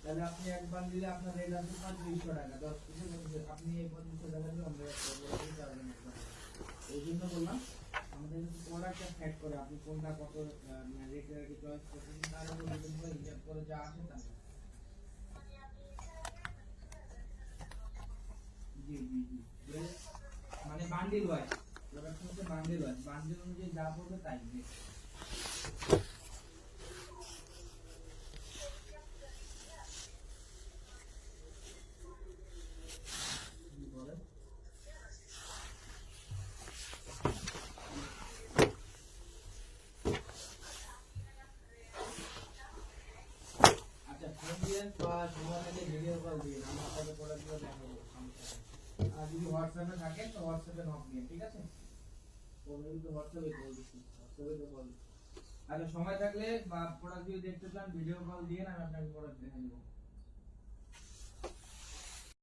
তাহলে আপনি একবার নিলে আপনার রেট আছে 3500 টাকা 10 পিসের মধ্যে আপনি এই 3500 টাকা দিয়ে আমরা বলে দিতে পারবেন একবার। এই জন্য বললাম আমাদের কিন্তু প্রোডাক্টটা সেট করে আপনি কোনটা কত রেটের আর কি চয়েস করছেন তার উপর ডিপেন্ড করে হিসাব করে যা আসে তা। জি জি জি মানে বান্ডিল ওয়াইজ প্রোডাক্ট হচ্ছে বান্ডিল ওয়াইজ বান্ডিল অনুযায়ী যা পড়বে তাই রেট। বলেন আচ্ছা ফোন দিয়ে বা সময় থেকে ভিডিও কল দিয়ে আমরা আপনাদের প্রোডাক্টগুলো দেখাবো সমস্যা নেই। আর যদি হোয়াটসঅ্যাপে থাকে তো হোয়াটসঅ্যাপে নক দিয়ে ঠিক আছে ফোনে তো হোয়াটসঅ্যাপে কল দিচ্ছি হোয়াটসঅ্যাপে তো কল। আচ্ছা সময় থাকলে বা প্রোডাক্ট যদি দেখতে চান ভিডিও কল দিয়ে আমি আপনাকে প্রোডাক্ট দেখে দেবো।